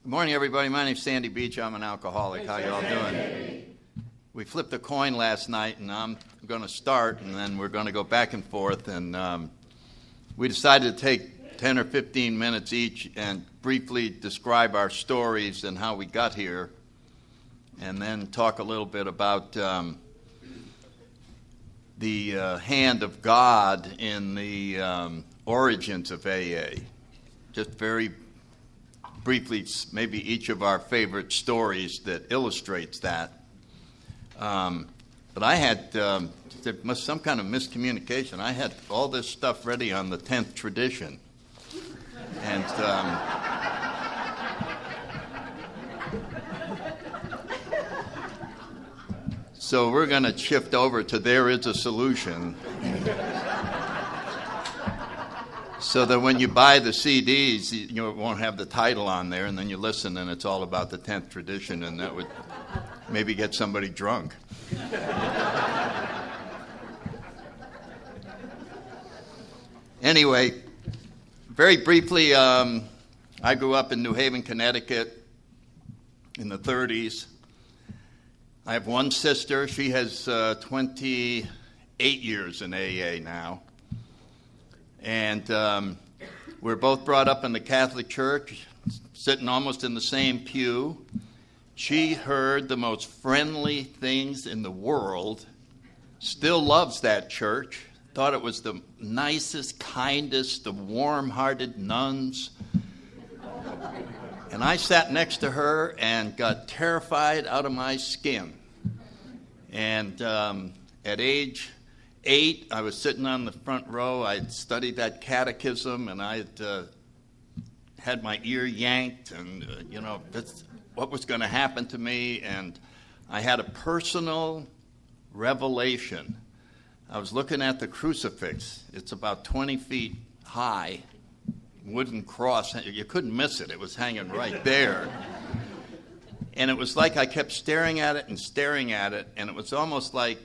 Good morning, everybody. My name's Sandy Beach. I'm an alcoholic. How y'all doing? We flipped a coin last night, and I'm going to start, and then we're going to go back and forth. And we decided to take 10 or 15 minutes each and briefly describe our stories and how we got here, and then talk a little bit about the hand of God in the origins of AA. Just very briefly, maybe each of our favorite stories that illustrates that. But I had there was some kind of miscommunication. I had all this stuff ready on the 10th tradition. And so we're going to shift over to There-is-a-Solution. So that when you buy the CDs, you won't have the title on there, and then you listen, and it's all about the 10th tradition, and that would maybe get somebody drunk. Anyway, very briefly, I grew up in New Haven, Connecticut in the 30s. I have one sister. She has 28 years in AA now. And we're both brought up in the Catholic Church, sitting almost in the same pew. She heard the most friendly things in the world, still loves that church, thought it was the nicest, kindest, the warm-hearted nuns. And I sat next to her and got terrified out of my skin. And at age 8, I was sitting on the front row. I'd studied that catechism, and I had my ear yanked, and, that's what was going to happen to me. And I had a personal revelation. I was looking at the crucifix. It's about 20 feet high, wooden cross. You couldn't miss it. It was hanging right there. And it was like I kept staring at it, and it was almost like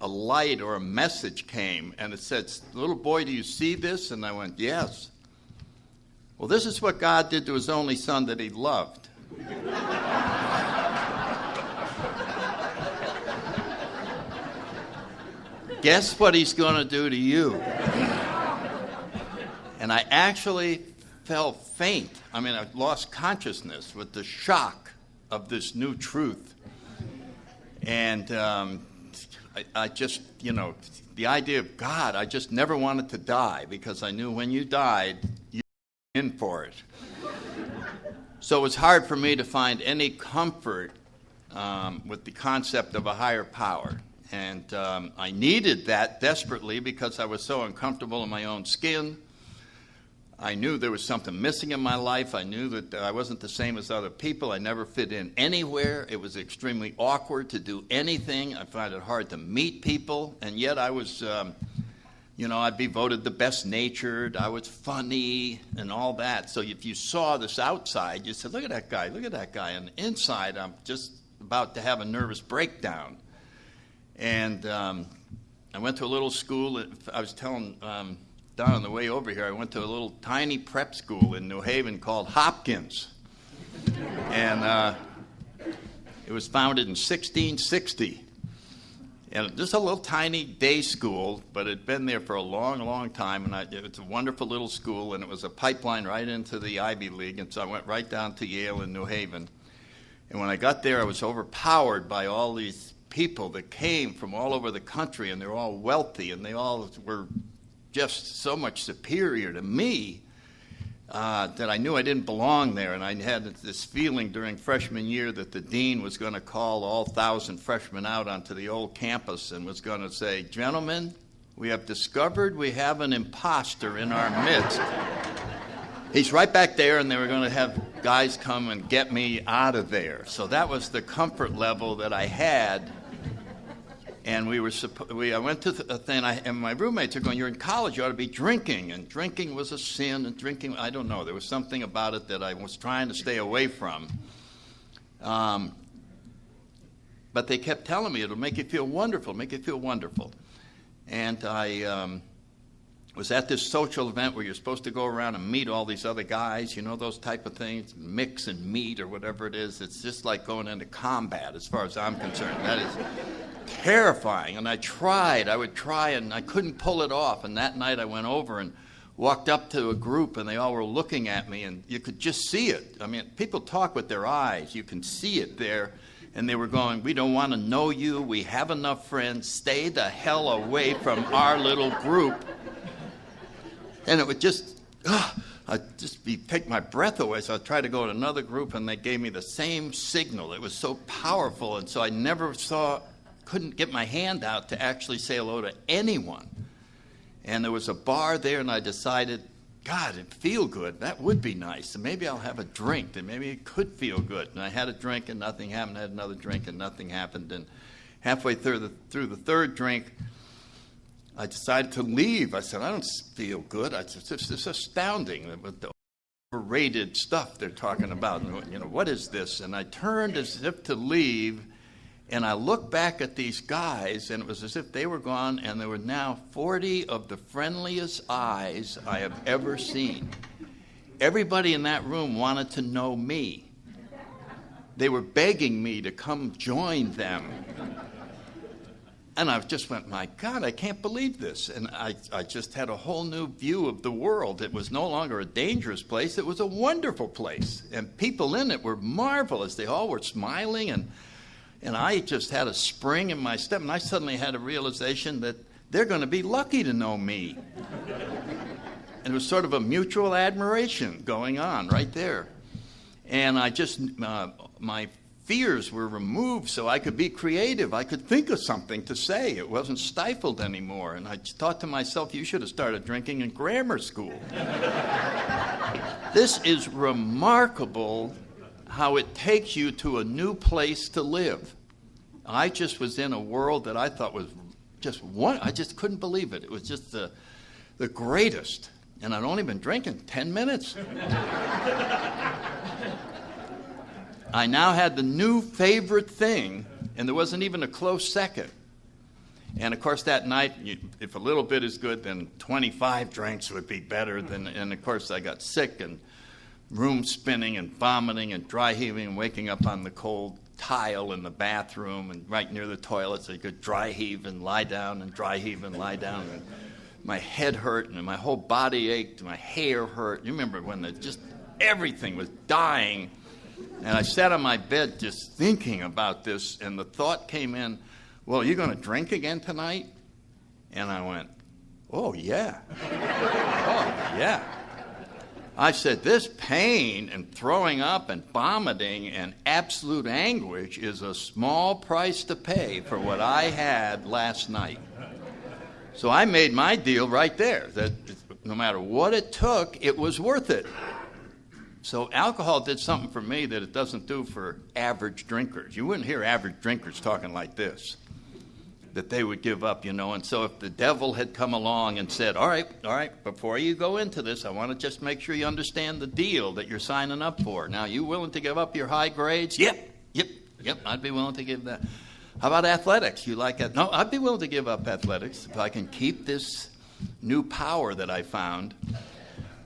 a light or a message came, and it said, "Little boy, do you see this?" And I went, "Yes." Well, this is what God did to his only son that he loved. Guess what he's going to do to you? And I actually fell faint. I mean, I lost consciousness with the shock of this new truth. And I just, the idea of God, I just never wanted to die, because I knew when you died, you were in for it. So it was hard for me to find any comfort with the concept of a higher power. And I needed that desperately because I was so uncomfortable in my own skin. I knew there was something missing in my life. I knew that I wasn't the same as other people. I never fit in anywhere. It was extremely awkward to do anything. I found it hard to meet people. And yet I was, I'd be voted the best natured. I was funny and all that. So if you saw this outside, you said, look at that guy, look at that guy. And inside, I'm just about to have a nervous breakdown. And I went to a little school. I was telling Don on the way over here, I went to a little tiny prep school in New Haven called Hopkins. And it was founded in 1660. And just a little tiny day school, but it had been there for a long, long time. And it was a wonderful little school, and it was a pipeline right into the Ivy League. And so I went right down to Yale in New Haven. And when I got there, I was overpowered by all these people that came from all over the country, and they're all wealthy, and they all were just so much superior to me that I knew I didn't belong there. And I had this feeling during freshman year that the dean was going to call all 1,000 freshmen out onto the old campus and was going to say, "Gentlemen, we have discovered we have an imposter in our midst. He's right back there," and they were going to have guys come and get me out of there. So that was the comfort level that I had. And I went to a thing, and my roommates are going, "You're in college, you ought to be drinking." And drinking was a sin, and drinking, I don't know, there was something about it that I was trying to stay away from. But they kept telling me, "It'll make you feel wonderful, make you feel wonderful." And I was at this social event where you're supposed to go around and meet all these other guys, you know, those type of things, mix and meet or whatever it is. It's just like going into combat as far as I'm concerned. That is terrifying. And I would try, and I couldn't pull it off. And that night I went over and walked up to a group, and they all were looking at me, and you could just see it. I mean, people talk with their eyes. You can see it there. And they were going, "We don't want to know you. We have enough friends. Stay the hell away from our little group." And it would just, take my breath away. So I'd try to go to another group, and they gave me the same signal. It was so powerful, and so I couldn't get my hand out to actually say hello to anyone. And there was a bar there, and I decided, God, it'd feel good. That would be nice. And maybe I'll have a drink, and maybe it could feel good. And I had a drink, and nothing happened. I had another drink, and nothing happened. And halfway through the third drink, I decided to leave. I said, I don't feel good. It's astounding with the overrated stuff they're talking about. You know, what is this? And I turned as if to leave, and I looked back at these guys, and it was as if they were gone, and there were now 40 of the friendliest eyes I have ever seen. Everybody in that room wanted to know me. They were begging me to come join them. And I just went, my God, I can't believe this. And I just had a whole new view of the world. It was no longer a dangerous place. It was a wonderful place. And people in it were marvelous. They all were smiling. And I just had a spring in my step. And I suddenly had a realization that they're going to be lucky to know me. And it was sort of a mutual admiration going on right there. And I just, my fears were removed so I could be creative. I could think of something to say. It wasn't stifled anymore. And I thought to myself, you should have started drinking in grammar school. This is remarkable how it takes you to a new place to live. I just was in a world that I thought was just one. I just couldn't believe it. It was just the greatest. And I'd only been drinking 10 minutes. I now had the new favorite thing, and there wasn't even a close second. And, of course, that night, if a little bit is good, then 25 drinks would be better. And, of course, I got sick and room spinning and vomiting and dry heaving and waking up on the cold tile in the bathroom and right near the toilet so you could dry heave and lie down and dry heave and lie down. And my head hurt and my whole body ached and my hair hurt. You remember when just everything was dying. And I sat on my bed just thinking about this, and the thought came in, well, are you going to drink again tonight? And I went, oh, yeah. Oh, yeah. I said, this pain and throwing up and vomiting and absolute anguish is a small price to pay for what I had last night. So I made my deal right there, that no matter what it took, it was worth it. So alcohol did something for me that it doesn't do for average drinkers. You wouldn't hear average drinkers talking like this, that they would give up, you know. And so if the devil had come along and said, all right, before you go into this, I want to just make sure you understand the deal that you're signing up for. Now, you willing to give up your high grades? Yep, I'd be willing to give that. How about athletics? You like it? No, I'd be willing to give up athletics if I can keep this new power that I found.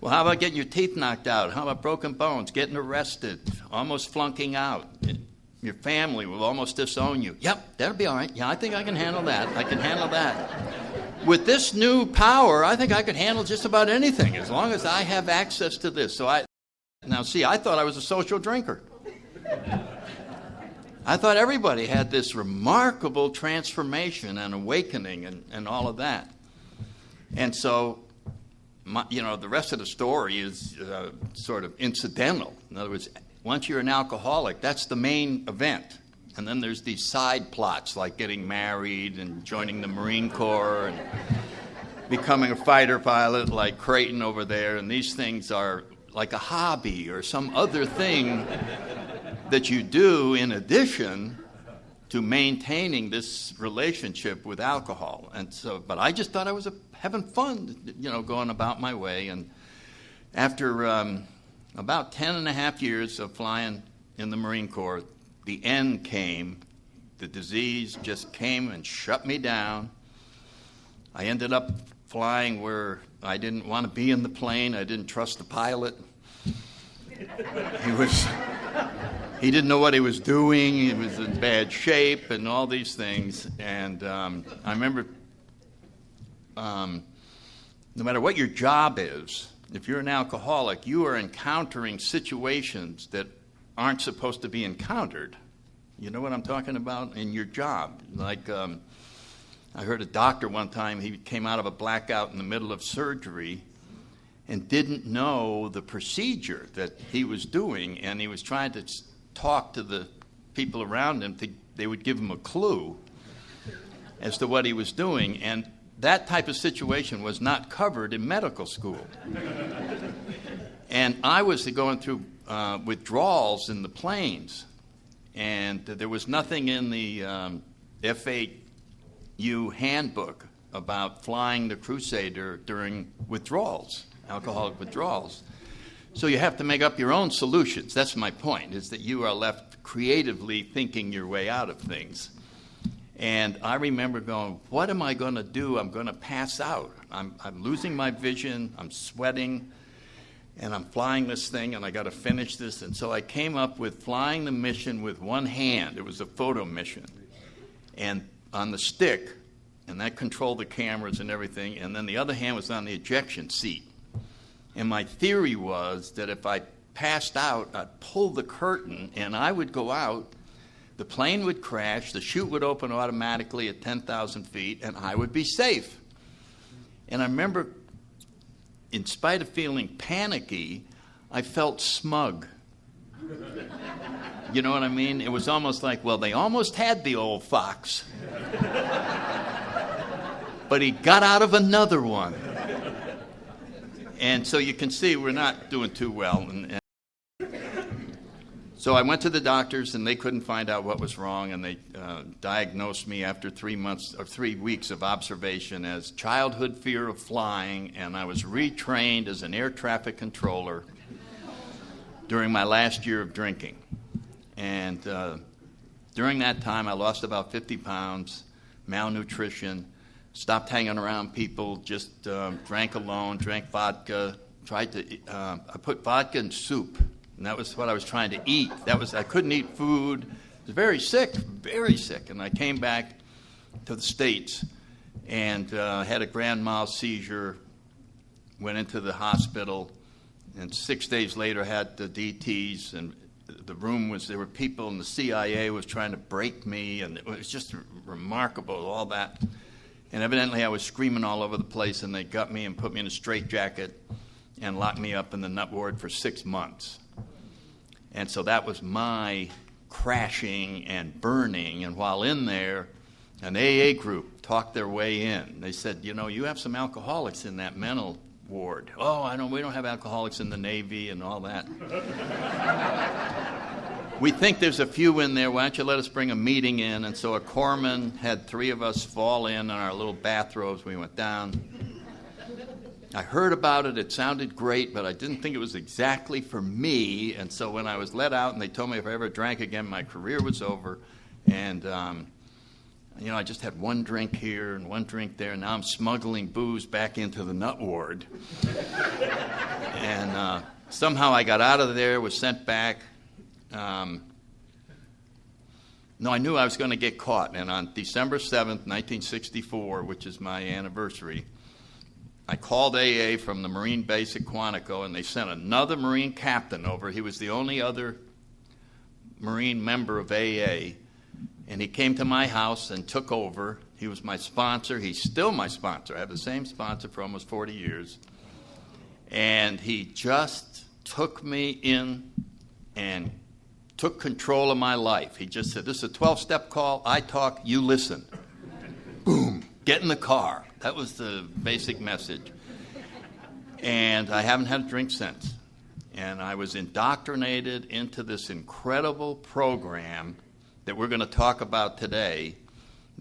Well, how about getting your teeth knocked out? How about broken bones, getting arrested, almost flunking out? Your family will almost disown you. Yep, that'll be all right. Yeah, I think I can handle that. I can handle that. With this new power, I think I could handle just about anything as long as I have access to this. So I thought I was a social drinker. I thought everybody had this remarkable transformation and awakening and all of that. And so, the rest of the story is sort of incidental. In other words, once you're an alcoholic, that's the main event. And then there's these side plots like getting married and joining the Marine Corps and becoming a fighter pilot like Creighton over there. And these things are like a hobby or some other thing that you do in addition to maintaining this relationship with alcohol. And so, but I just thought I was having fun, going about my way. And after about 10 and a half years of flying in the Marine Corps, the end came. The disease just came and shut me down. I ended up flying where I didn't want to be in the plane. I didn't trust the pilot. He didn't know what he was doing. He was in bad shape and all these things. And I remember no matter what your job is, if you're an alcoholic, you are encountering situations that aren't supposed to be encountered. You know what I'm talking about? In your job. Like I heard a doctor one time, he came out of a blackout in the middle of surgery and didn't know the procedure that he was doing, and he was trying to talk to the people around him. They would give him a clue as to what he was doing, and that type of situation was not covered in medical school. And I was going through withdrawals in the planes, and there was nothing in the FAU handbook about flying the Crusader during withdrawals, alcoholic withdrawals. So you have to make up your own solutions. That's my point, is that you are left creatively thinking your way out of things. And I remember going, what am I going to do? I'm going to pass out. I'm losing my vision. I'm sweating. And I'm flying this thing, and I got to finish this. And so I came up with flying the mission with one hand. It was a photo mission. And on the stick, and that controlled the cameras and everything. And then the other hand was on the ejection seat. And my theory was that if I passed out, I'd pull the curtain, and I would go out. The plane would crash, the chute would open automatically at 10,000 feet, and I would be safe. And I remember, in spite of feeling panicky, I felt smug. You know what I mean? It was almost like, well, they almost had the old fox. But he got out of another one. And so you can see we're not doing too well. So I went to the doctors, and they couldn't find out what was wrong, and they diagnosed me after 3 weeks of observation as childhood fear of flying, and I was retrained as an air traffic controller during my last year of drinking. And during that time, I lost about 50 pounds, malnutrition, stopped hanging around people, just drank alone, drank vodka, I put vodka in soup. And that was what I was trying to eat. I couldn't eat food. I was very sick. And I came back to the States and had a grand mal seizure, went into the hospital, and 6 days later had the DTs, and there were people in the CIA was trying to break me, and it was just remarkable, all that. And evidently I was screaming all over the place, and they got me and put me in a straitjacket and locked me up in the nut ward for 6 months. And so that was my crashing and burning. And while in there, an AA group talked their way in. They said, you have some alcoholics in that mental ward. Oh, we don't have alcoholics in the Navy and all that. We think there's a few in there. Why don't you let us bring a meeting in? And so a corpsman had 3 of us fall in our little bathrobes. We went down. I heard about it. It sounded great, but I didn't think it was exactly for me. And so when I was let out and they told me if I ever drank again, my career was over. And, I just had one drink here and one drink there. And now I'm smuggling booze back into the nut ward. And somehow I got out of there, was sent back. I knew I was going to get caught. And on December 7th, 1964, which is my anniversary, I called AA from the Marine base at Quantico, and they sent another Marine captain over. He was the only other Marine member of AA, and he came to my house and took over. He was my sponsor. He's still my sponsor. I have the same sponsor for almost 40 years. And he just took me in and took control of my life. He just said, this is a 12-step call. I talk, you listen. Boom, get in the car. That was the basic message. And I haven't had a drink since. And I was indoctrinated into this incredible program that we're going to talk about today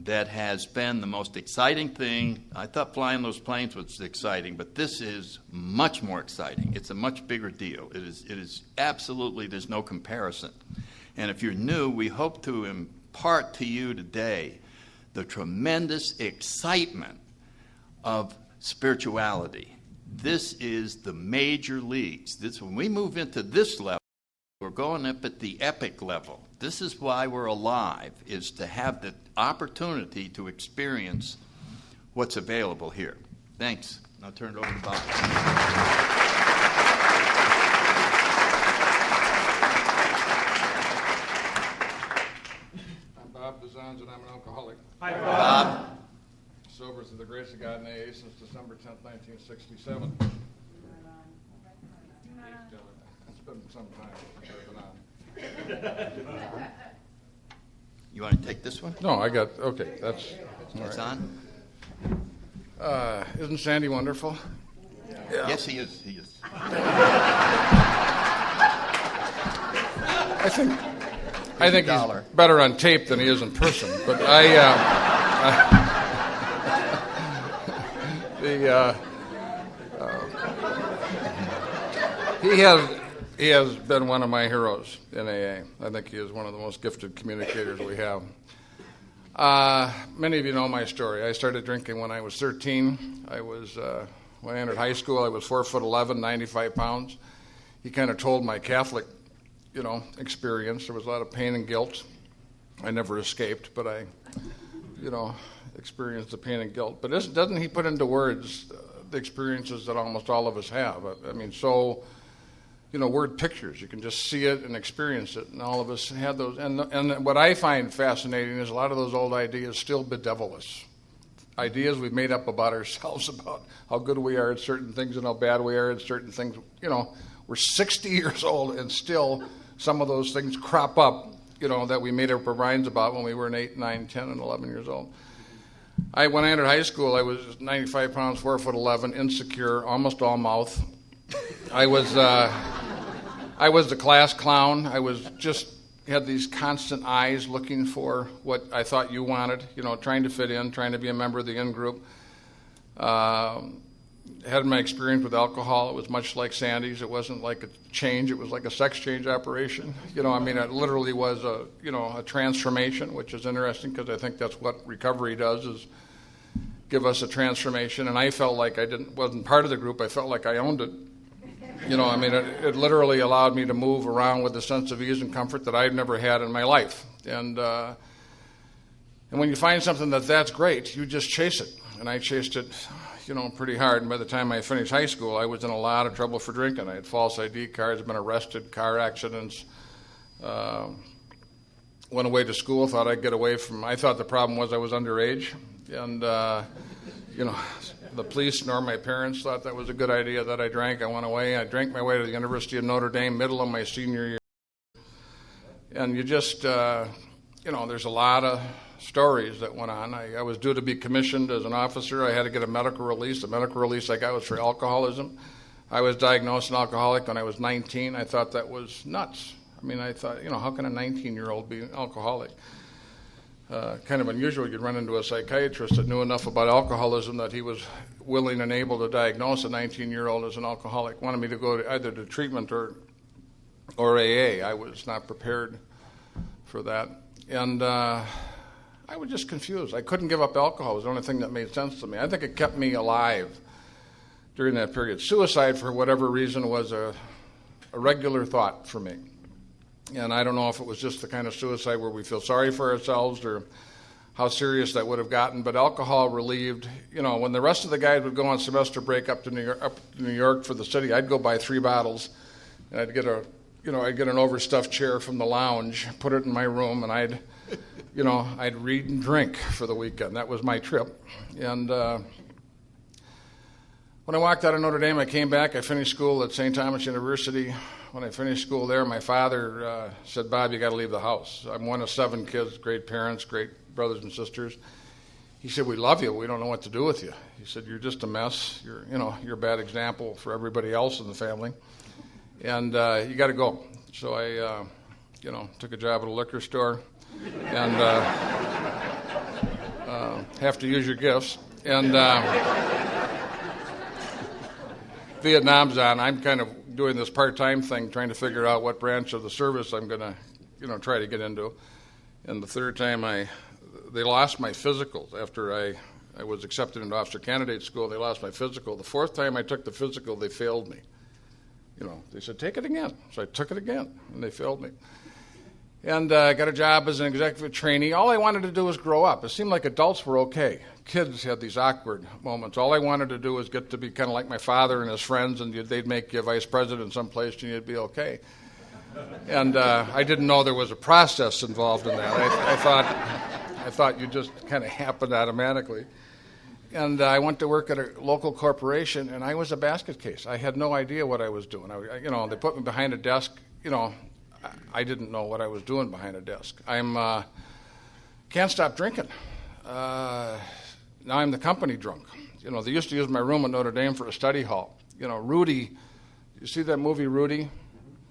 that has been the most exciting thing. I thought flying those planes was exciting, but this is much more exciting. It's a much bigger deal. It is absolutely, there's no comparison. And if you're new, we hope to impart to you today the tremendous excitement of spirituality. This is the major leagues. When we move into this level, we're going up at the epic level. This is why we're alive, is to have the opportunity to experience what's available here. Thanks. I'll turn it over to Bob. I'm Bob Bazans, and I'm an alcoholic. Hi, Bob. Sober through the grace of God in AA since December 10th, 1967. It's been some time since I've been on. You want to take this one? No, I got, okay, that's It's all right. on? Isn't Sandy wonderful? Yeah. Yes, he is. He is. I think he's better on tape than he is in person, but he has been one of my heroes in AA. I think he is one of the most gifted communicators we have. Many of you know my story. I started drinking when I was 13. When I entered high school, I was 4'11", 95 pounds. He kind of told my Catholic, experience. There was a lot of pain and guilt. I never escaped, but I, experienced the pain and guilt. But doesn't he put into words the experiences that almost all of us have? Word pictures. You can just see it and experience it, and all of us had those. And what I find fascinating is a lot of those old ideas still bedevil us. Ideas we've made up about ourselves, about how good we are at certain things and how bad we are at certain things. We're 60 years old, and still some of those things crop up, that we made up our minds about when we were 8, 9, 10, and 11 years old. When I entered high school, I was 95 pounds, 4'11", insecure, almost all mouth. I was the class clown. I had these constant eyes looking for what I thought you wanted, trying to fit in, trying to be a member of the in-group. Had my experience with alcohol. It was much like Sandy's. It wasn't like a change. It was like a sex change operation. It literally was a transformation, which is interesting because I think that's what recovery does, is give us a transformation. And I felt like I wasn't part of the group. I felt like I owned it. It literally allowed me to move around with a sense of ease and comfort that I've never had in my life. And when you find something that's great, you just chase it. And I chased it, pretty hard. And by the time I finished high school, I was in a lot of trouble for drinking. I had false ID cards, been arrested, car accidents. Went away to school, thought I'd get away from. I thought the problem was I was underage, and the police nor my parents thought that was a good idea that I drank. I went away. I drank my way to the University of Notre Dame, middle of my senior year. And you just, there's a lot of stories that went on. I was due to be commissioned as an officer. I had to get a medical release. The medical release I got was for alcoholism. I was diagnosed an alcoholic when I was 19. I thought that was nuts. I thought, how can a 19-year-old be an alcoholic? Kind of unusual. You'd run into a psychiatrist that knew enough about alcoholism that he was willing and able to diagnose a 19-year-old as an alcoholic. Wanted me to go either to treatment or AA. I was not prepared for that. And I was just confused. I couldn't give up alcohol. It was the only thing that made sense to me. I think it kept me alive during that period. Suicide, for whatever reason, was a regular thought for me. And I don't know if it was just the kind of suicide where we feel sorry for ourselves or how serious that would have gotten, but alcohol relieved. When the rest of the guys would go on semester break up to New York for the city, I'd go buy 3 bottles, and I'd get an overstuffed chair from the lounge, put it in my room, and I'd read and drink for the weekend. That was my trip. And when I walked out of Notre Dame, I came back. I finished school at St. Thomas University. When I finished school there, my father said, "Bob, you got to leave the house." I'm one of 7 kids, great parents, great brothers and sisters. He said, "We love you. We don't know what to do with you." He said, "You're just a mess. You're a bad example for everybody else in the family, and you got to go." So I, took a job at a liquor store, and have to use your gifts. And Vietnam's on. I'm kind of doing this part-time thing, trying to figure out what branch of the service I'm going to, try to get into. And the third time they lost my physicals after I was accepted into officer candidate school. They lost my physical. The fourth time I took the physical, they failed me. They said, take it again. So I took it again, and they failed me. And I got a job as an executive trainee. All I wanted to do was grow up. It seemed like adults were okay. Kids had these awkward moments. All I wanted to do was get to be kind of like my father and his friends, and they'd make you vice president someplace, and you'd be okay. And I didn't know there was a process involved in that. I thought you just kind of happened automatically. And I went to work at a local corporation, and I was a basket case. I had no idea what I was doing. They put me behind a desk. I didn't know what I was doing behind a desk. Can't stop drinking. Now I'm the company drunk. They used to use my room at Notre Dame for a study hall. Rudy, you see that movie Rudy?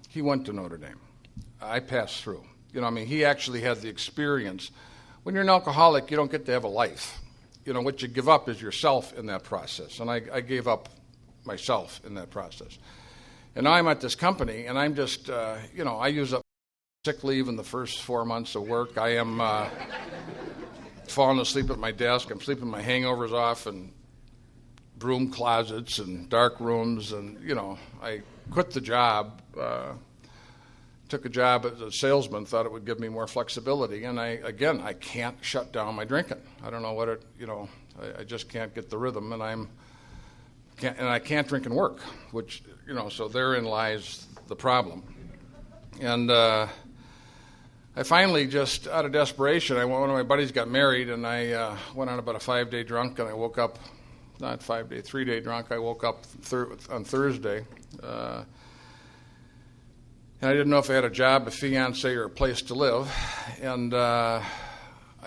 He went to Notre Dame. I passed through. He actually had the experience. When you're an alcoholic, you don't get to have a life. What you give up is yourself in that process. And I gave up myself in that process. And now I'm at this company, and I'm just, I use up sick leave in the first 4 months of work. I am falling asleep at my desk. I'm sleeping my hangovers off in broom closets and dark rooms. And, I quit the job, took a job as a salesman, thought it would give me more flexibility. And I can't shut down my drinking. I don't know what I just can't get the rhythm. And I can't drink and work, which, so therein lies the problem. And I finally, just out of desperation, one of my buddies got married, and I went on about a 5-day drunk, and I woke up, not 5-day, 3-day drunk. I woke up on Thursday, and I didn't know if I had a job, a fiance, or a place to live. And I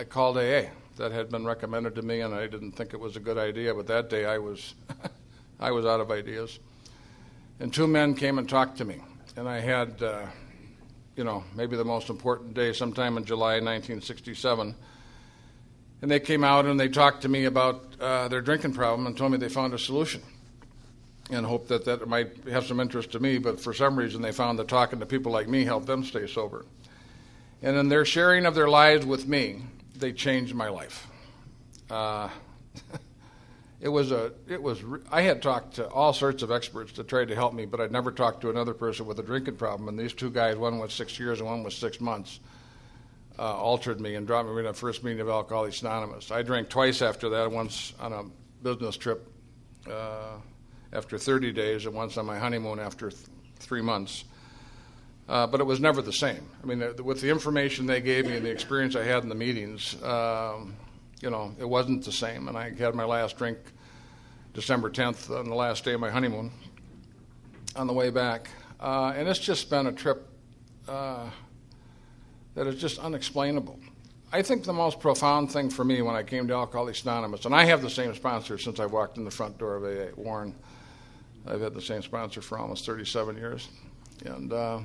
called AA. That had been recommended to me, and I didn't think it was a good idea, but that day I was I was out of ideas. And 2 men came and talked to me. And I had, maybe the most important day sometime in July 1967. And they came out and they talked to me about their drinking problem and told me they found a solution. And hoped that might have some interest to me, but for some reason they found that talking to people like me helped them stay sober. And in their sharing of their lives with me, they changed my life. I had talked to all sorts of experts to try to help me, but I'd never talked to another person with a drinking problem. And these 2 guys, one was 6 years and one was 6 months, altered me and dropped me in the first meeting of Alcoholics Anonymous. I drank twice after that, once on a business trip after 30 days and once on my honeymoon after 3 months. But it was never the same. With the information they gave me and the experience I had in the meetings, it wasn't the same. And I had my last drink December 10th on the last day of my honeymoon on the way back. And it's just been a trip that is just unexplainable. I think the most profound thing for me when I came to Alcoholics Anonymous, and I have the same sponsor since I walked in the front door of AA, Warren. I've had the same sponsor for almost 37 years. And I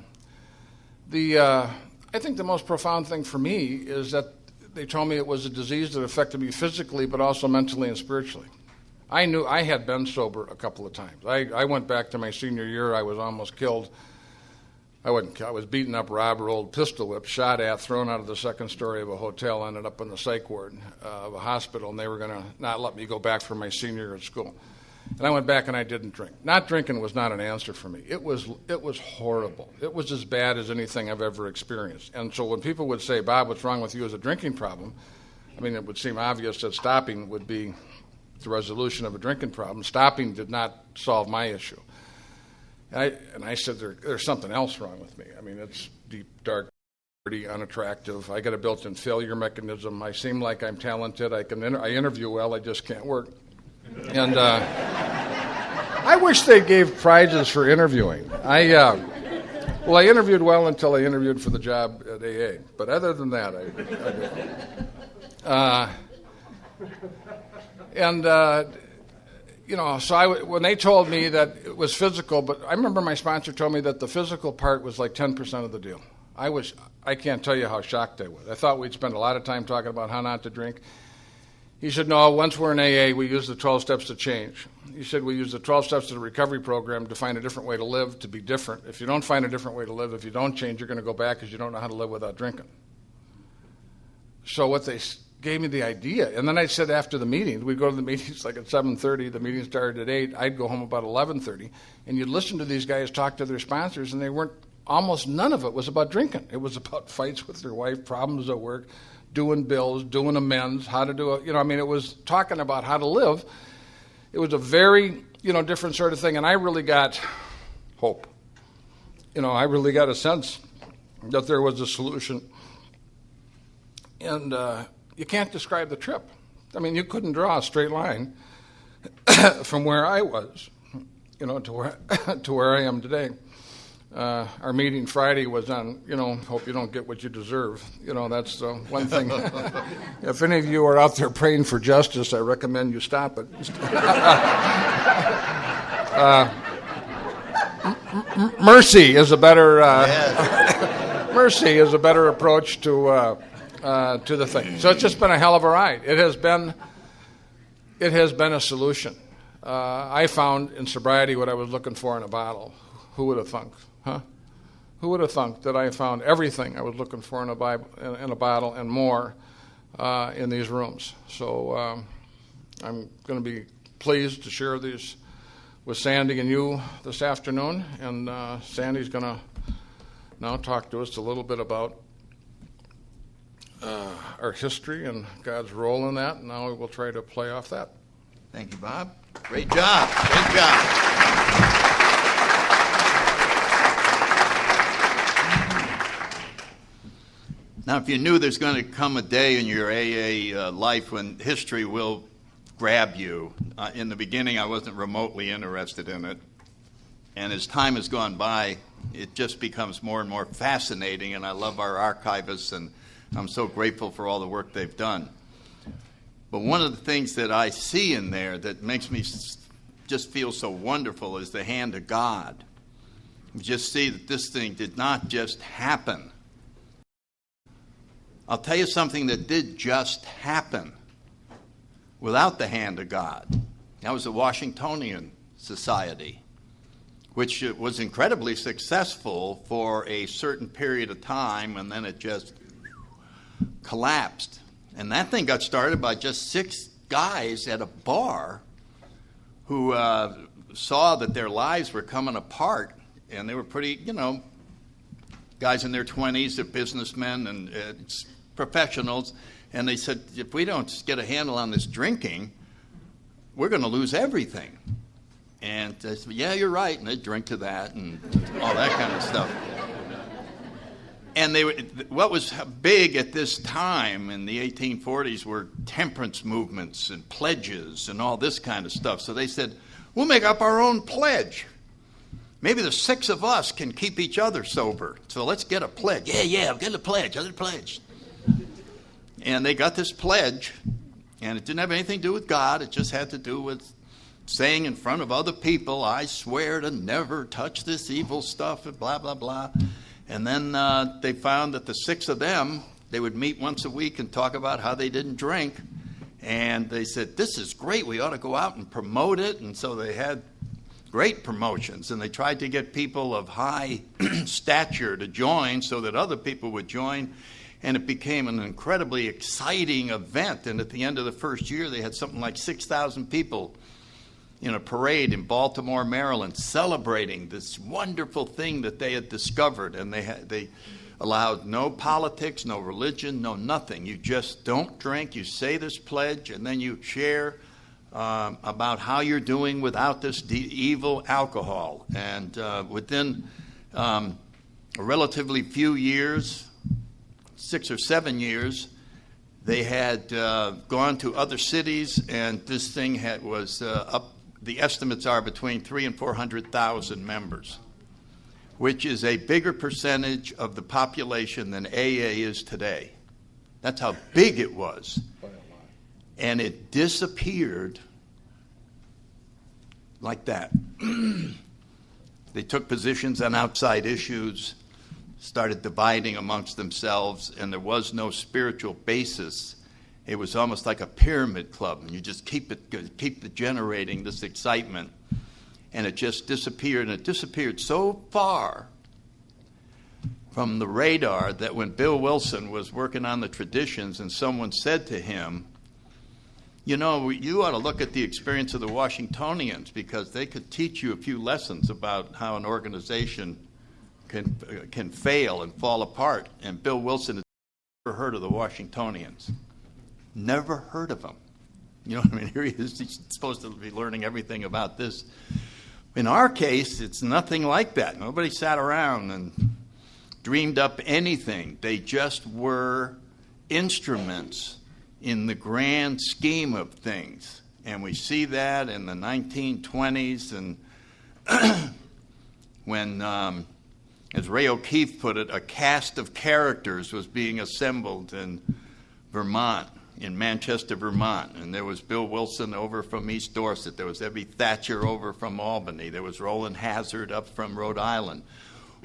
think the most profound thing for me is that they told me it was a disease that affected me physically, but also mentally and spiritually. I knew I had been sober a couple of times. I went back to my senior year. I was almost killed. I was beaten up, robbed, rolled, pistol whipped, shot at, thrown out of the second story of a hotel, ended up in the psych ward of a hospital, and they were going to not let me go back for my senior year at school. And I went back and I didn't drink. Not drinking was not an answer for me. It was horrible. It was as bad as anything I've ever experienced. And so when people would say, Bob, what's wrong with you is a drinking problem, it would seem obvious that stopping would be the resolution of a drinking problem. Stopping did not solve my issue. And I said, there's something else wrong with me. It's deep, dark, dirty, unattractive. I got a built-in failure mechanism. I seem like I'm talented. I interview well. I just can't work. And I wish they gave prizes for interviewing. I interviewed well until I interviewed for the job at AA. But other than that, when they told me that it was physical, but I remember my sponsor told me that the physical part was like 10% of the deal. I can't tell you how shocked I was. I thought we'd spend a lot of time talking about how not to drink. He said, no, once we're in AA, we use the 12 steps to change. He said, we use the 12 steps of the recovery program to find a different way to live, to be different. If you don't find a different way to live, if you don't change, you're going to go back because you don't know how to live without drinking. So what they gave me the idea. And then I said after the meetings, we'd go to the meetings like at 7:30. The meeting started at 8. I'd go home about 11:30. And you'd listen to these guys talk to their sponsors, and they weren't, almost none of it was about drinking. It was about fights with their wife, problems at work, doing bills, doing amends, how to do it. It was talking about how to live. It was a very, different sort of thing. And I really got hope. I really got a sense that there was a solution. And you can't describe the trip. You couldn't draw a straight line from where I was, to where I am today. Our meeting Friday was on, hope you don't get what you deserve. That's the one thing. If any of you are out there praying for justice, I recommend you stop it. Mercy is a better mercy is a better approach to the thing. So it's just been a hell of a ride. It has been a solution. I found in sobriety what I was looking for in a bottle. Who would have thunk? Huh? Who would have thunk that I found everything I was looking for in a bottle and more in these rooms? So I'm going to be pleased to share these with Sandy and you this afternoon. And Sandy's going to now talk to us a little bit about our history and God's role in that. And now we will try to play off that. Thank you, Bob. Great job. Great job. Now, if you knew there's going to come a day in your AA life when history will grab you, in the beginning I wasn't remotely interested in it. And as time has gone by, it just becomes more and more fascinating, and I love our archivists, and I'm so grateful for all the work they've done. But one of the things that I see in there that makes me just feel so wonderful is the hand of God. You just see that this thing did not just happen. I'll tell you something that did just happen without the hand of God. That was the Washingtonian Society, which was incredibly successful for a certain period of time, and then it just collapsed. And that thing got started by just 6 guys at a bar who saw that their lives were coming apart, and they were pretty, guys in their 20s, they're businessmen and professionals, and they said, if we don't get a handle on this drinking, we're going to lose everything. And they said, yeah, you're right, and they drink to that and all that kind of stuff. And what was big at this time in the 1840s were temperance movements and pledges and all this kind of stuff. So they said, we'll make up our own pledge. Maybe the 6 of us can keep each other sober. So let's get a pledge. Yeah, I'm getting a pledge. I'll get a pledge. And they got this pledge, and it didn't have anything to do with God. It just had to do with saying in front of other people, I swear to never touch this evil stuff, and blah, blah, blah. And then they found that the 6 of them, they would meet once a week and talk about how they didn't drink. And they said, this is great. We ought to go out and promote it. And so they had great promotions. And they tried to get people of high stature to join so that other people would join. And it became an incredibly exciting event. And at the end of the first year, they had something like 6,000 people in a parade in Baltimore, Maryland, celebrating this wonderful thing that they had discovered. And they allowed no politics, no religion, no nothing. You just don't drink. You say this pledge, and then you share about how you're doing without this evil alcohol. And within a relatively few years, 6 or 7 years, they had gone to other cities, and this thing was up. The estimates are between 300,000 and 400,000 members, which is a bigger percentage of the population than AA is today. That's how big it was. And it disappeared like that. They took positions on outside issues, started dividing amongst themselves, and there was no spiritual basis. It was almost like a pyramid club, and you just keep generating this excitement, and it just disappeared. And it disappeared so far from the radar that when Bill Wilson was working on the traditions and someone said to him, you know, you ought to look at the experience of the Washingtonians because they could teach you a few lessons about how an organization can fail and fall apart. And Bill Wilson had never heard of the Washingtonians. Never heard of them. You know what I mean? Here he is, he's supposed to be learning everything about this. In our case, it's nothing like that. Nobody sat around and dreamed up anything. They just were instruments in the grand scheme of things. And we see that in the 1920s and when, as Ray O'Keefe put it, a cast of characters was being assembled in Vermont, in Manchester, Vermont. And there was Bill Wilson over from East Dorset. There was Ebby Thatcher over from Albany. There was Roland Hazard up from Rhode Island,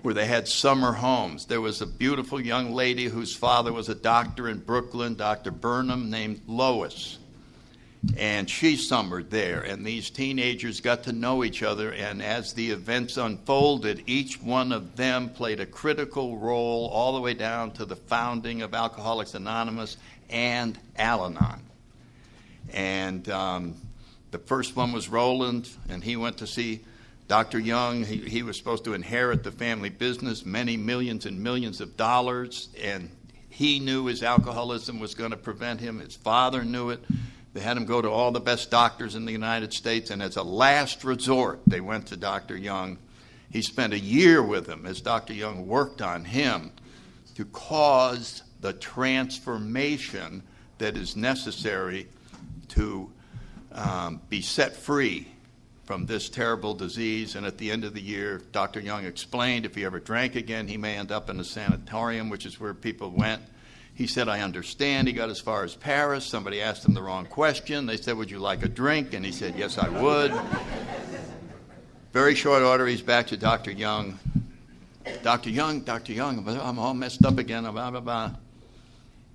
where they had summer homes. There was a beautiful young lady whose father was a doctor in Brooklyn, Dr. Burnham, named Lois. And she summered there, and these teenagers got to know each other, and as the events unfolded, each one of them played a critical role all the way down to the founding of Alcoholics Anonymous and Al-Anon. And the first one was Roland, and he went to see Dr. Young. He was supposed to inherit the family business, many millions and millions of dollars, and he knew his alcoholism was going to prevent him. His father knew it. They had him go to all the best doctors in the United States, and as a last resort, they went to Dr. Young. He spent a year with him as Dr. Young worked on him to cause the transformation that is necessary to be set free from this terrible disease. And at the end of the year, Dr. Young explained if he ever drank again, he may end up in a sanatorium, which is where people went. He said, I understand. He got as far as Paris. Somebody asked him the wrong question. They said, would you like a drink? And he said, yes, I would. Very short order, he's back to Dr. Young. Dr. Young, I'm all messed up again, blah, blah, blah.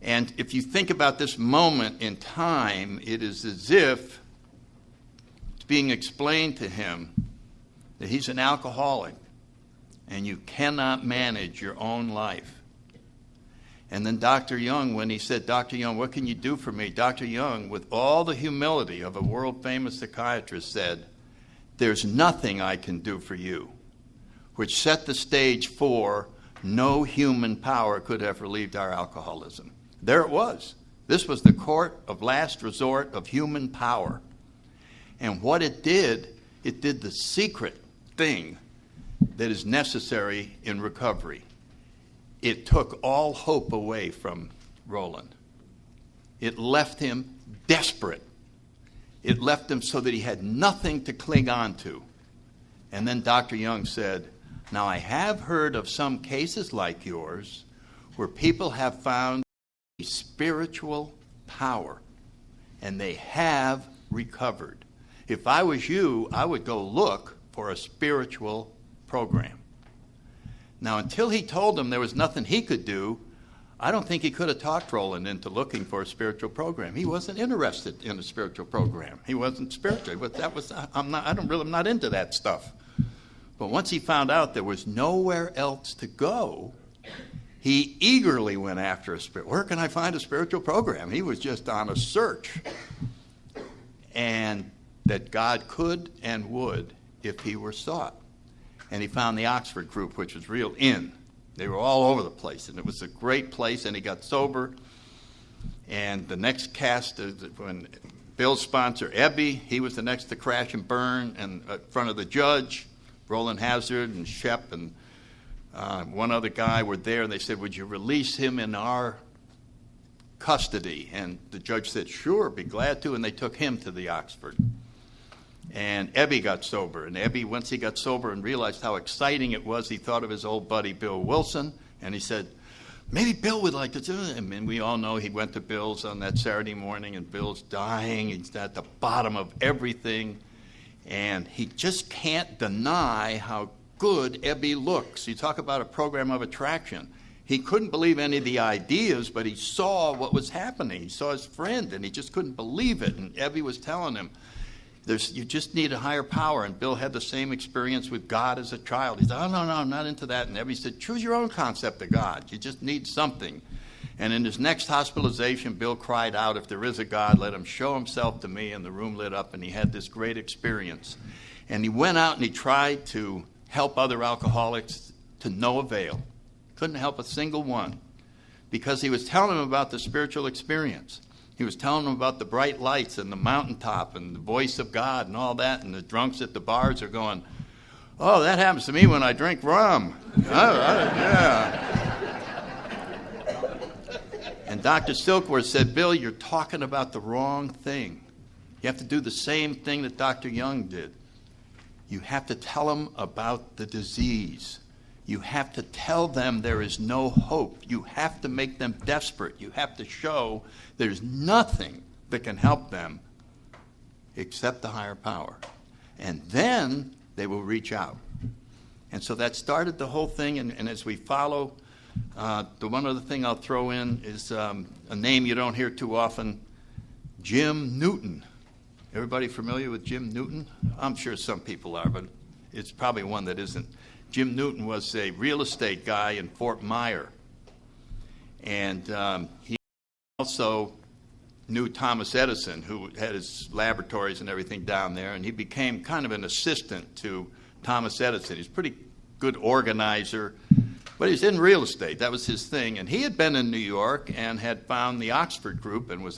And if you think about this moment in time, it is as if it's being explained to him that he's an alcoholic and you cannot manage your own life. And then Dr. Young, when he said, Dr. Young, what can you do for me? Dr. Young, with all the humility of a world-famous psychiatrist, said, there's nothing I can do for you, which set the stage for no human power could have relieved our alcoholism. There it was. This was the court of last resort of human power. And what it did the secret thing that is necessary in recovery. It took all hope away from Roland. It left him desperate. It left him so that he had nothing to cling on to. And then Dr. Young said, now I have heard of some cases like yours where people have found a spiritual power and they have recovered. If I was you, I would go look for a spiritual program. Now, until he told them there was nothing he could do, I don't think he could have talked Roland into looking for a spiritual program. He wasn't interested in a spiritual program. He wasn't spiritual. But I'm not into that stuff. But once he found out there was nowhere else to go, he eagerly went after a spirit. Where can I find a spiritual program? He was just on a search. And that God could and would if he were sought. And he found the Oxford group, which was real in. They were all over the place, and it was a great place, and he got sober. And the next cast, when Bill's sponsor, Ebby, he was the next to crash and burn in front of the judge. Roland Hazard and Shep and one other guy were there, and they said, would you release him in our custody? And the judge said, sure, be glad to, and they took him to the Oxford. And Ebby got sober. And Ebby, once he got sober and realized how exciting it was, he thought of his old buddy Bill Wilson, and he said, maybe Bill would like to do it. And we all know he went to Bill's on that Saturday morning, and Bill's dying. He's at the bottom of everything. And he just can't deny how good Ebby looks. You talk about a program of attraction. He couldn't believe any of the ideas, but he saw what was happening. He saw his friend, and he just couldn't believe it. And Ebby was telling him, You just need a higher power. And Bill had the same experience with God as a child. He said, oh, no, I'm not into that. And everybody said, choose your own concept of God. You just need something. And in his next hospitalization, Bill cried out, if there is a God, let him show himself to me. And the room lit up, and he had this great experience. And he went out and he tried to help other alcoholics to no avail. Couldn't help a single one, because he was telling them about the spiritual experience. He was telling them about the bright lights and the mountaintop and the voice of God and all that, and the drunks at the bars are going, oh, that happens to me when I drink rum. Yeah. And Dr. Silkworth said, Bill, you're talking about the wrong thing. You have to do the same thing that Dr. Young did. You have to tell them about the disease. You have to tell them there is no hope. You have to make them desperate. You have to show there's nothing that can help them except the higher power. And then they will reach out. And so that started the whole thing. And as we follow, the one other thing I'll throw in is a name you don't hear too often, Jim Newton. Everybody familiar with Jim Newton? I'm sure some people are, but it's probably one that isn't. Jim Newton was a real estate guy in Fort Myer. And he also knew Thomas Edison, who had his laboratories and everything down there, and he became kind of an assistant to Thomas Edison. He's a pretty good organizer, but he's in real estate. That was his thing. And he had been in New York and had found the Oxford group and was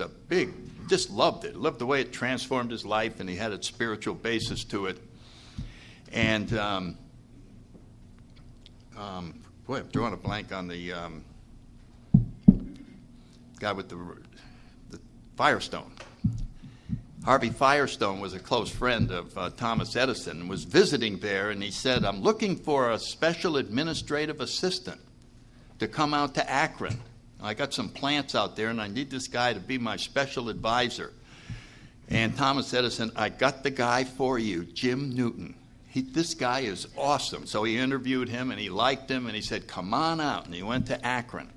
just loved it. Loved the way it transformed his life, and he had a spiritual basis to it. And boy, I'm drawing a blank on the guy with the Firestone. Harvey Firestone was a close friend of Thomas Edison and was visiting there, and he said, I'm looking for a special administrative assistant to come out to Akron. I got some plants out there, and I need this guy to be my special advisor. And Thomas Edison, I got the guy for you, Jim Newton. This guy is awesome. So he interviewed him, and he liked him, and he said, come on out. And he went to Akron.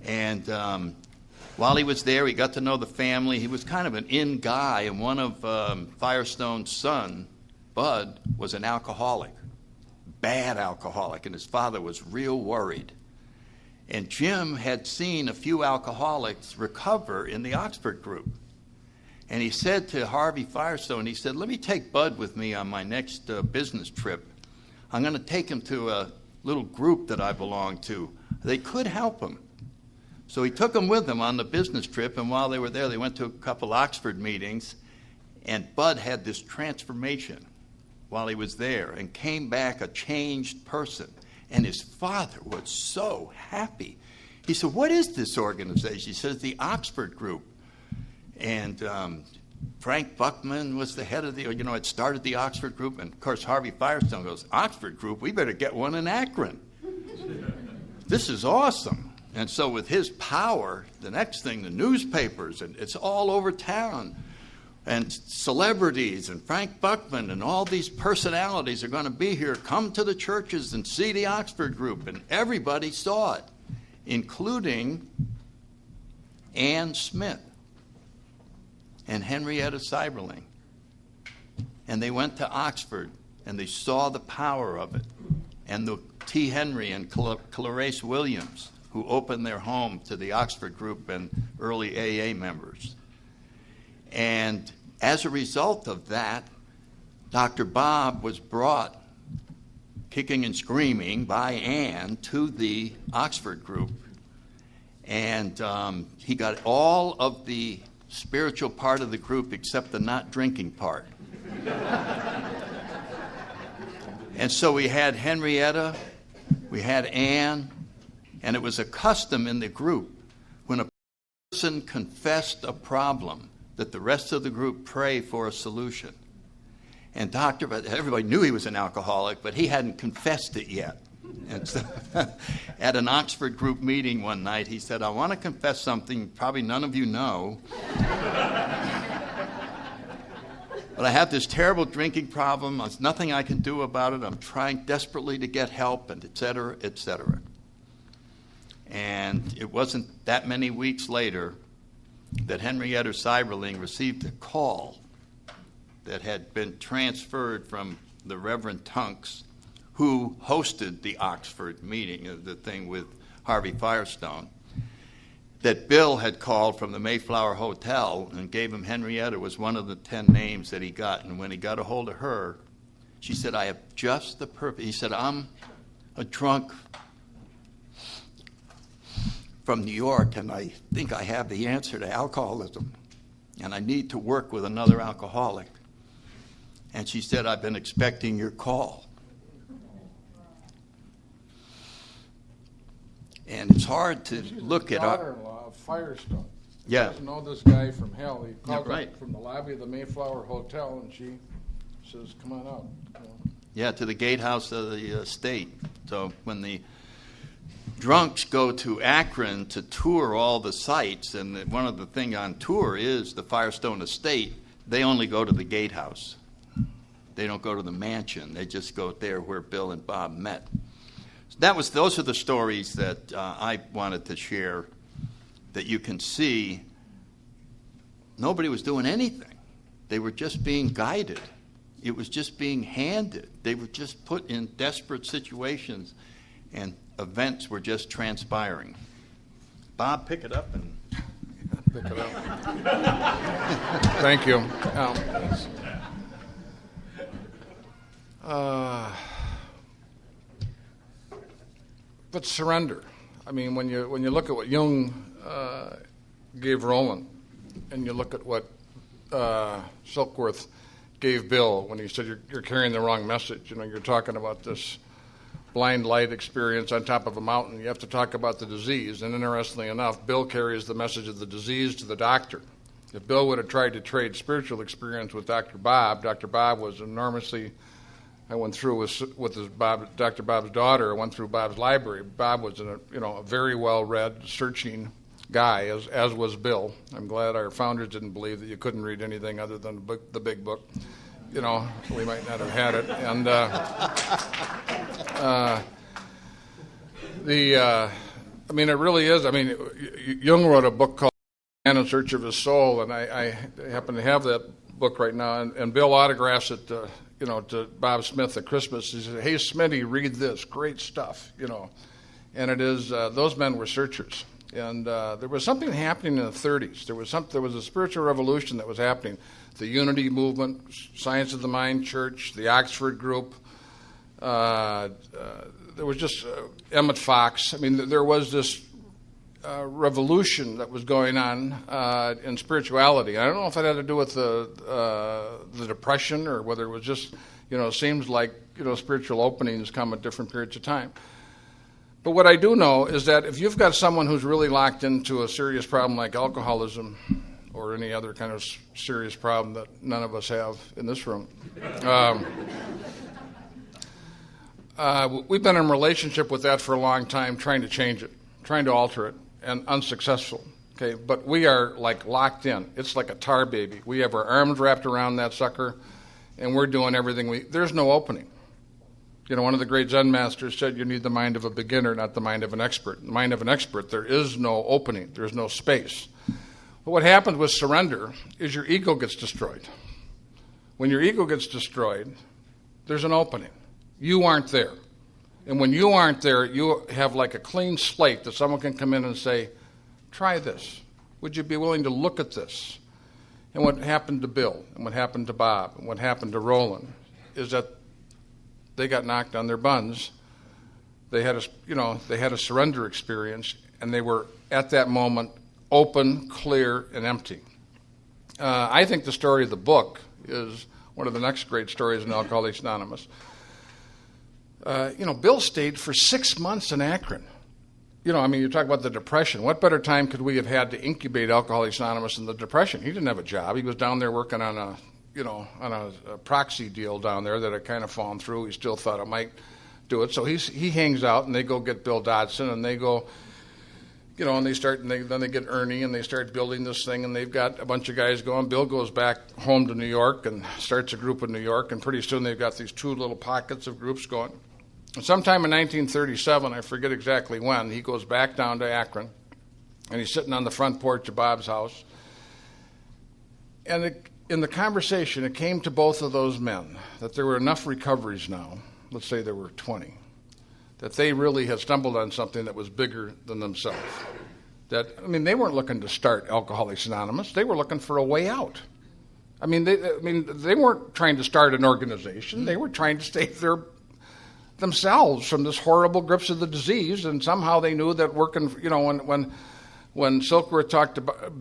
And while he was there, he got to know the family. He was kind of an in guy, and one of Firestone's son, Bud, was an alcoholic, bad alcoholic, and his father was real worried. And Jim had seen a few alcoholics recover in the Oxford group. And he said to Harvey Firestone, he said, let me take Bud with me on my next business trip. I'm going to take him to a little group that I belong to. They could help him. So he took him with him on the business trip, and while they were there, they went to a couple Oxford meetings, and Bud had this transformation while he was there and came back a changed person. And his father was so happy. He said, what is this organization? He says, the Oxford group. And Frank Buckman was the head of had started the Oxford group. And, of course, Harvey Firestone goes, Oxford group? We better get one in Akron. This is awesome. And so with his power, the next thing, the newspapers, and it's all over town. And celebrities and Frank Buckman and all these personalities are going to be here. Come to the churches and see the Oxford group. And everybody saw it, including Ann Smith and Henrietta Seiberling. And they went to Oxford, and they saw the power of it. And the T. Henry and Clarice Williams, who opened their home to the Oxford group and early AA members. And as a result of that, Dr. Bob was brought, kicking and screaming, by Ann to the Oxford group. And he got all of the spiritual part of the group except the not drinking part. And so we had Henrietta, we had Ann, and it was a custom in the group when a person confessed a problem that the rest of the group pray for a solution. And everybody knew he was an alcoholic, but he hadn't confessed it yet. And so at an Oxford group meeting one night, he said, I want to confess something probably none of you know. But I have this terrible drinking problem. There's nothing I can do about it. I'm trying desperately to get help, and et cetera, et cetera. And it wasn't that many weeks later that Henrietta Seiberling received a call that had been transferred from the Reverend Tunks, who hosted the Oxford meeting, the thing with Harvey Firestone, that Bill had called from the Mayflower Hotel and gave him Henrietta was one of the 10 names that he got. And when he got a hold of her, she said, I have just the perfect. He said, I'm a drunk from New York, and I think I have the answer to alcoholism, and I need to work with another alcoholic. And she said, I've been expecting your call. And it's hard to look at. Daughter-in-law of Firestone. Yeah. He doesn't know this guy from hell. He called Yeah, right. her from the lobby of the Mayflower Hotel, and she says, "Come on out." You know. Yeah, to the gatehouse of the state. So when the drunks go to Akron to tour all the sites, and one of the things on tour is the Firestone estate, they only go to the gatehouse. They don't go to the mansion. They just go there where Bill and Bob met. Those are the stories that I wanted to share, that you can see nobody was doing anything. They were just being guided. It was just being handed. They were just put in desperate situations, and events were just transpiring. Bob, pick it up and Pick it up. Thank you. But surrender. I mean, when you look at what Jung gave Roland, and you look at what Silkworth gave Bill when he said you're carrying the wrong message. You know, you're talking about this blind light experience on top of a mountain. You have to talk about the disease. And interestingly enough, Bill carries the message of the disease to the doctor. If Bill would have tried to trade spiritual experience with Dr. Bob was enormously. I went through with Dr. Bob's daughter. I went through Bob's library. Bob was a very well-read, searching guy, as was Bill. I'm glad our founders didn't believe that you couldn't read anything other than the big book. You know, we might not have had it. And it really is. I mean, Jung wrote a book called Man in Search of His Soul, and I happen to have that book right now. And Bill autographs it to Bob Smith at Christmas. He said, "Hey, Smitty, read this. Great stuff." And it is those men were searchers. And there was something happening in the 30s. There was a spiritual revolution that was happening. The Unity Movement, Science of the Mind Church, the Oxford Group. There was just Emmett Fox. I mean, there was this revolution that was going on in spirituality. I don't know if it had to do with the Depression or whether it was just, it seems like, spiritual openings come at different periods of time. But what I do know is that if you've got someone who's really locked into a serious problem like alcoholism or any other kind of serious problem that none of us have in this room, we've been in a relationship with that for a long time, trying to change it, trying to alter it, and unsuccessful. Okay, but we are like locked in. It's like a tar baby. We have our arms wrapped around that sucker, and we're doing everything there's no opening. One of the great Zen masters said you need the mind of a beginner, not the mind of an expert. In the mind of an expert, there is no opening. There's no space. But what happens with surrender is your ego gets destroyed. When your ego gets destroyed, there's an opening. You aren't there. And when you aren't there, you have like a clean slate that someone can come in and say, try this. Would you be willing to look at this? And what happened to Bill, and what happened to Bob, and what happened to Roland is that they got knocked on their buns. They had a surrender experience, and they were at that moment open, clear, and empty. I think the story of the book is one of the next great stories in Alcoholics Anonymous. Bill stayed for 6 months in Akron. You talk about the Depression. What better time could we have had to incubate Alcoholics Anonymous in the Depression? He didn't have a job. He was down there working on a proxy deal down there that had kind of fallen through. He still thought it might do it. So he hangs out, and they go get Bill Dodson, and they go, and then they get Ernie, and they start building this thing, and they've got a bunch of guys going. Bill goes back home to New York and starts a group in New York, and pretty soon they've got these two little pockets of groups going. And sometime in 1937, I forget exactly when, he goes back down to Akron, and he's sitting on the front porch of Bob's house, and in the conversation, it came to both of those men that there were enough recoveries now, let's say there were 20, that they really had stumbled on something that was bigger than themselves. They weren't looking to start Alcoholics Anonymous. They were looking for a way out. They weren't trying to start an organization. They were trying to save themselves from this horrible grips of the disease, and somehow they knew that working, when Silkworth talked about